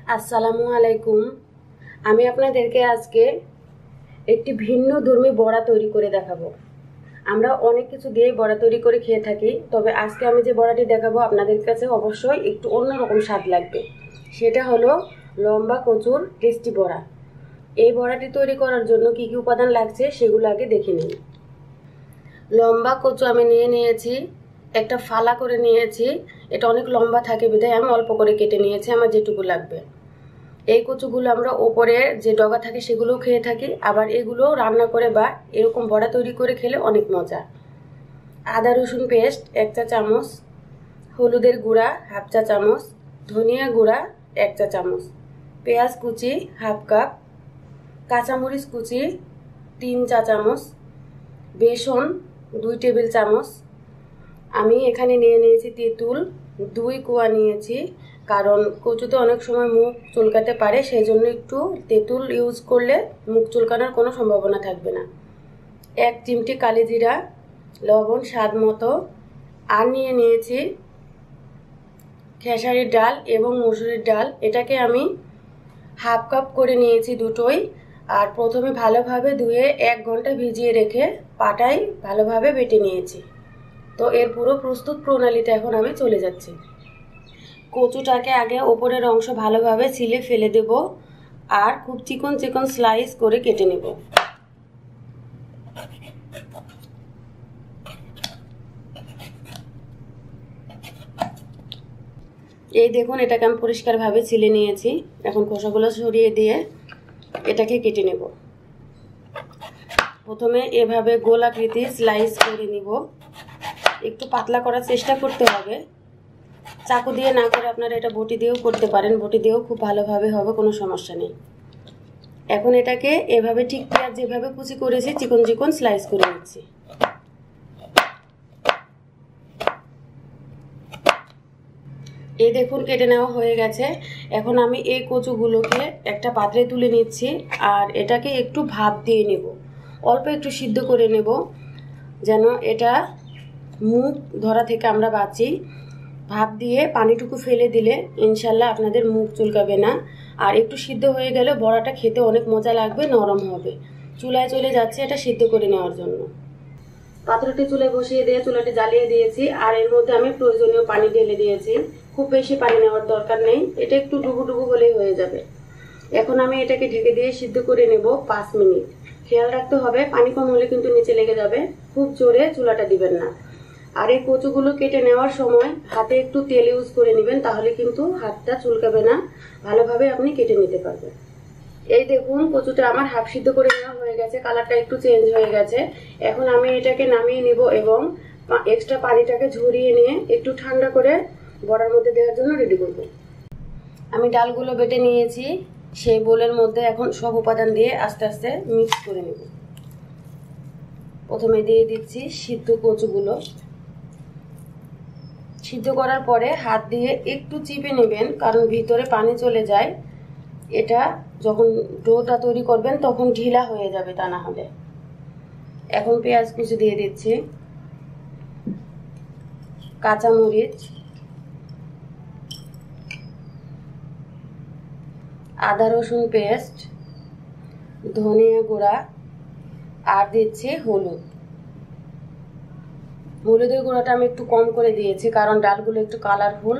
আসসালামু আলাইকুম। আমি আপনাদেরকে আজকে একটি ভিন্ন ধর্মী বড়া তৈরি করে দেখাবো। আমরা অনেক কিছু দিয়ে বড়া তৈরি করে খেয়ে থাকি, তবে আজকে আমি যে বড়াটি দেখাবো আপনাদের কাছে অবশ্যই একটু অন্যরকম স্বাদ লাগবে। সেটা হলো লম্বা কচুর টেস্টি বড়া। এই বড়াটি তৈরি করার জন্য কি কি উপাদান লাগছে সেগুলো আগে দেখে নিন। লম্বা কচু আমি নিয়েছি, একটা ফালা করে নিয়েছি। এটা অনেক লম্বা থাকে বিধায় আমি অল্প করে কেটে নিয়েছি আমার যেটুকু লাগবে। এই কচুগুলো আমরা ওপরে যে ডগা থাকে সেগুলোও খেয়ে থাকি, আবার এগুলো রান্না করে বা এরকম বড়া তৈরি করে খেলে অনেক মজা। আদা রসুন পেস্ট 1 চা চামচ, হলুদের গুঁড়া 1/2 চা চামচ, ধনিয়া গুঁড়া 1 চা চামচ, পেঁয়াজ কুচি 1/2 কাপ, কাঁচামরিচ কুচি 3 চা চামচ, বেসন 2 টেবিল চামচ। আমি এখানে নিয়েছি তেঁতুল 2 কোয়া নিয়েছি, কারণ কচুতে অনেক সময় মুখ চুলকাতে পারে, সেই জন্য একটু তেঁতুল ইউজ করলে মুখ চুলকানোর কোনো সম্ভাবনা থাকবে না। 1 চিমটি কালি জিরা, লবণ স্বাদ মতো। আর নিয়েছি খেসারির ডাল এবং মসুরির ডাল। এটাকে আমি 1/2 কাপ করে নিয়েছি দুটোই। আর প্রথমে ভালোভাবে ধুয়ে 1 ঘন্টা ভিজিয়ে রেখে পাটায় ভালোভাবে বেটে নিয়েছি। তো এর পুরো প্রস্তুত প্রণালীতে এখন আমি চলে যাচ্ছি। কচুটাকে আগে ওপরের অংশ ভালোভাবে ছিলে ফেলে দেব, আর খুব চিকন চিকন স্লাইস করে কেটে নেব। এই দেখুন, এটাকে আমি পরিষ্কারভাবে ছিলে নিয়েছি। এখন খোসাগুলো সরিয়ে দিয়ে এটাকে কেটে নেব। প্রথমে এভাবে গোলাকৃতি স্লাইস করে নিব। একটু পাতলা করার চেষ্টা করতে হবে। চাকু দিয়ে না করে আপনারা এটা বটি দিয়েও করতে পারেন, বটি দিয়েও খুব ভালোভাবে হবে, কোনো সমস্যা নেই। এখন এটাকে এভাবে ঠিক পেঁয়াজ যেভাবে কুচি করেছি চিকন চিকন স্লাইস করে নিচ্ছি। এই দেখুন, কেটে নেওয়া হয়ে গেছে। এখন আমি এই কচুগুলোকে একটা পাত্রে তুলে নিচ্ছি, আর এটাকে একটু ভাপ দিয়ে নেব, অল্প একটু সিদ্ধ করে নেব, যেন এটা মুখ ধরা থেকে আমরা বাঁচি। ভাপ দিয়ে পানিটুকু ফেলে দিলে ইনশাল্লাহ আপনাদের মুখ চুলকাবে না। আর একটু সিদ্ধ হয়ে গেলে বড়াটা খেতে অনেক মজা লাগবে, নরম হবে। চুলায় চলে যাচ্ছে এটা সিদ্ধ করে নেওয়ার জন্য। পাত্রটি চুলায় বসিয়ে দিয়ে চুলাটি জ্বালিয়ে দিয়েছি, আর এর মধ্যে আমি প্রয়োজনীয় পানি ঢেলে দিয়েছি। খুব বেশি পানি নেওয়ার দরকার নেই, এটা একটু ডুবু ডুবু হলেই হয়ে যাবে। এখন আমি এটাকে ঢেকে দিয়ে সিদ্ধ করে নেব 5 মিনিট। খেয়াল রাখতে হবে পানি কম হলে কিন্তু নিচে লেগে যাবে, খুব জোরে চুলাটা দিবেন না। আর এই কচুগুলো কেটে নেওয়ার সময় হাতে একটু তেল ইউজ করে নেবেন, তাহলে কিন্তু হাতটা চুলকাবে না, ভালোভাবে আপনি কেটে নিতে পারবেন। এই দেখুন, কচুটা আমার হাফ সিদ্ধ করে নেওয়া হয়ে গেছে, কালারটা একটু চেঞ্জ হয়ে গেছে। এখন আমি এটাকে নামিয়ে নিব এবং এক্সট্রা পানিটাকে ঝরিয়ে নিয়ে একটু ঠান্ডা করে বড়ার মধ্যে দেওয়ার জন্য রেডি করব। আমি ডালগুলো বেটে নিয়েছি, সেই বোলের মধ্যে এখন সব উপাদান দিয়ে আস্তে আস্তে মিক্স করে নেব। প্রথমে দিয়ে দিচ্ছি সিদ্ধ কচুগুলো। সিদ্ধ করার পরে হাত দিয়ে একটু চিপে নেবেন, কারণ ভিতরে পানি চলে যায়। এটা যখন ডোটা তৈরি করবেন তখন ঢিলা হয়ে যাবে, তা না হলে। এখন পেঁয়াজ কুচি দিয়ে দিচ্ছি, কাঁচামরিচ, আদা রসুন পেস্ট, ধনিয়া গুঁড়া, আর দিচ্ছি হলুদ। হলুদের গুঁড়াটা আমি একটু কম করে দিয়েছি, কারণ ডালগুলো একটু কালারফুল,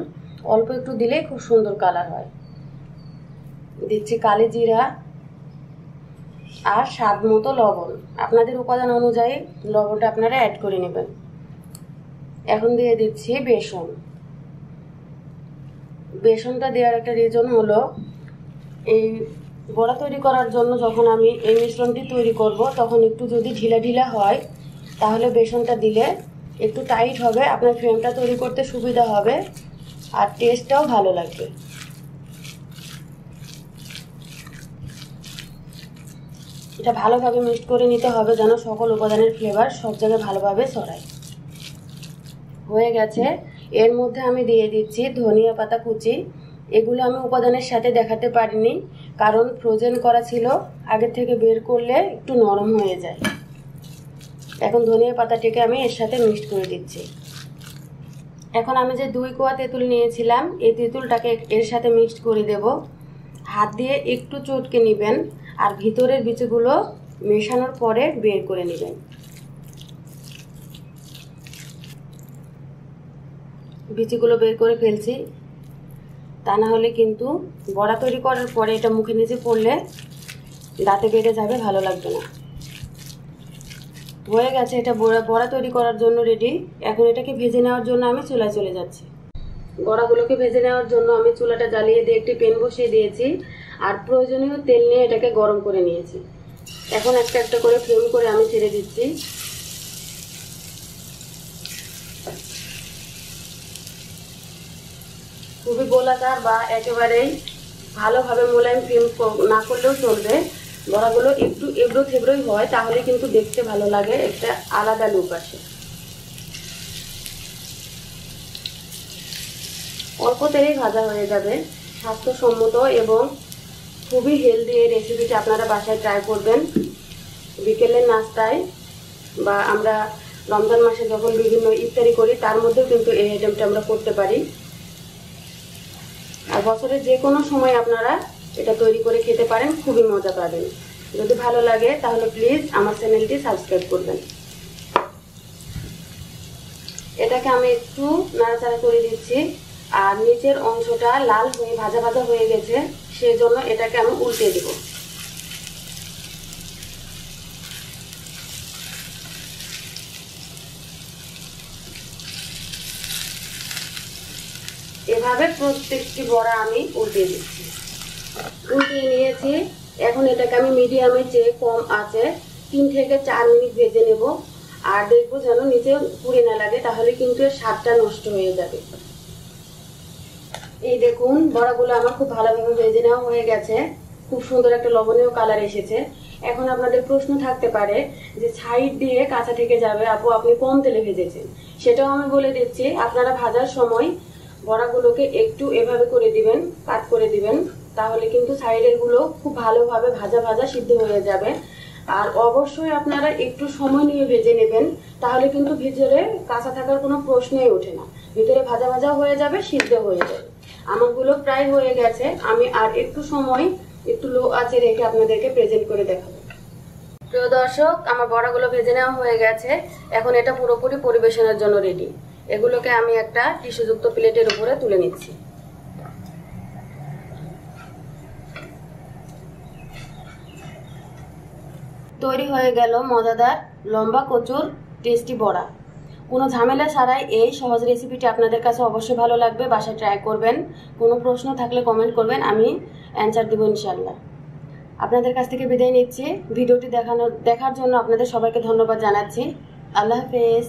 অল্প একটু দিলেই খুব সুন্দর কালার হয়। দিচ্ছি কালি জিরা আর স্বাদ মতো লবণ। আপনাদের উপাদান অনুযায়ী লবণটা আপনারা অ্যাড করে নেবেন। এখন দিয়ে দিচ্ছি বেসন। বেসনটা দেওয়ার একটা রিজন হলো, এই বড়া তৈরি করার জন্য যখন আমি এই মিশ্রণটি তৈরি করব তখন একটু যদি ঢিলা ঢিলা হয়, তাহলে বেসনটা দিলে একটু টাইট হবে, আপনার ফ্রেমটা তৈরি করতে সুবিধা হবে, আর টেস্টটাও ভালো লাগবে। এটা ভালোভাবে মিক্সড করে নিতে হবে, যেন সকল উপাদানের ফ্লেভার সব জায়গায় ভালোভাবে ছড়ায়। হয়ে গেছে। এর মধ্যে আমি দিয়ে দিচ্ছি ধনিয়া পাতা কুচি। এগুলো আমি উপাদানের সাথে দেখাতে পারিনি, কারণ ফ্রোজেন করা ছিল, আগে থেকে বের করলে একটু নরম হয়ে যায়। এখন ধনিয়া পাতাটিকে আমি এর সাথে মিক্সড করে দিচ্ছি। এখন আমি যে 2 কোয়া তেঁতুল নিয়েছিলাম, এই তেঁতুলটাকে এর সাথে মিক্সড করে দেব। হাত দিয়ে একটু চটকে নেবেন আর ভিতরের বিচিগুলো মেশানোর পরে বের করে নেবেন। বিচিগুলো বের করে ফেলছি, তা না হলে কিন্তু বড়া তৈরি করার পরে এটা মুখে নিচে পড়লে দাঁতে বেড়ে যাবে, ভালো লাগবে না। হয়ে গেছে, এটা বড়া তৈরি করার জন্য রেডি। এখন এটাকে ভেজে নেওয়ার জন্য আমি চুলায় চলে যাচ্ছি। বড়াগুলোকে ভেজে নেওয়ার জন্য আমি চুলাটা জ্বালিয়ে দিয়ে একটি প্যান বসিয়ে দিয়েছি আর প্রয়োজনীয় তেল নিয়ে এটাকে গরম করে নিয়েছি। এখন একটা একটা করে ফ্লেম করে আমি ছেড়ে দিচ্ছি। খুবই গোলাকার বা একেবারেই ভালোভাবে মোলায়েম ফ্লেম না করলেও চলবে। বড়াগুলো একটু এবড়ো থেবড়োই হয়, তাহলে কিন্তু দেখতে ভালো লাগে, একটা আলাদা লুক আসে। অল্প তেলেই ভাজা হয়ে যাবে। স্বাস্থ্যসম্মত এবং খুবই হেলদি এই রেসিপিটা আপনারা বাসায় ট্রাই করবেন। বিকেলের নাস্তায় বা আমরা রমজান মাসে যখন বিভিন্ন ইফতারি করি তার মধ্যেও কিন্তু এই আইটেমটা আমরা করতে পারি। আর বছরের যে কোনো সময় আপনারা এটা তৈরি করে খেতে পারেন, খুবই মজা পাবেন। যদি ভালো লাগে তাহলে প্লিজ আমার চ্যানেলটি সাবস্ক্রাইব করবেন। এটাকে আমি একটু নাড়াচাড়া করে দিচ্ছি আর নিচের অংশটা লাল হয়ে ভাজা ভাজা হয়ে গেছে, সেই জন্য এটাকে আমি উল্টে দেব। এভাবে প্রত্যেকটি বড়া আমি উল্টে দিচ্ছি। উল্টিয়ে নিয়েছি। এখন এটাকে আমি মিডিয়ামে চেয়ে কম আছে 3 থেকে 4 মিনিট ভেজে নেব। আর দেখবো যেন নিচে পুড়ে না লাগে, তাহলে কিন্তু এর স্বাদটা নষ্ট হয়ে যাবে। এই দেখুন, বড়াগুলো আমার খুব ভালোভাবে ভেজে নেওয়া হয়ে গেছে। খুব সুন্দর একটা লবণীয় কালার এসেছে। এখন আপনাদের প্রশ্ন থাকতে পারে যে সাইড দিয়ে কাঁচা থেকে যাবে, আপু আপনি কম তেলে ভেজেছেন। সেটাও আমি বলে দিচ্ছি, আপনারা ভাজার সময় বড়াগুলোকে একটু এভাবে করে দিবেন, কাট করে দিবেন, তাহলে কিন্তু সাইডের গুলো খুব ভালোভাবে ভাজা ভাজা সিদ্ধ হয়ে যাবে। আর অবশ্যই আপনারা একটু সময় নিয়ে ভেজে নেবেন, তাহলে কিন্তু ভিতরে কাঁচা থাকার কোনো প্রশ্নই ওঠে না। ভিতরে ভাজা ভাজা হয়ে যাবে, সিদ্ধ হয়ে যাবে। আমারগুলো প্রায় হয়ে গেছে। আমি আর একটু সময় একটু লো আঁচে রেখে আপনাদেরকে প্রেজেন্ট করে দেখাবো। প্রিয় দর্শক, আমার বড়াগুলো ভেজে নেওয়া হয়ে গেছে। এখন এটা পুরোপুরি পরিবেশনের জন্য রেডি। এগুলোকে আমি একটা টিস্যুযুক্ত প্লেটের উপরে তুলে নিচ্ছি। তৈরি হয়ে গেল মজাদার লম্বা কচুর টেস্টি বড়া। কোনো ঝামেলা ছাড়াই এই সহজ রেসিপিটি আপনাদের কাছে অবশ্যই ভালো লাগবে। বাসায় ট্রাই করবেন। কোনো প্রশ্ন থাকলে কমেন্ট করবেন, আমি অ্যান্সার দেবো ইনশাল্লাহ। আপনাদের কাছ থেকে বিদায় নিচ্ছি। ভিডিওটি দেখার জন্য আপনাদের সবাইকে ধন্যবাদ জানাচ্ছি। আল্লাহ হাফেজ।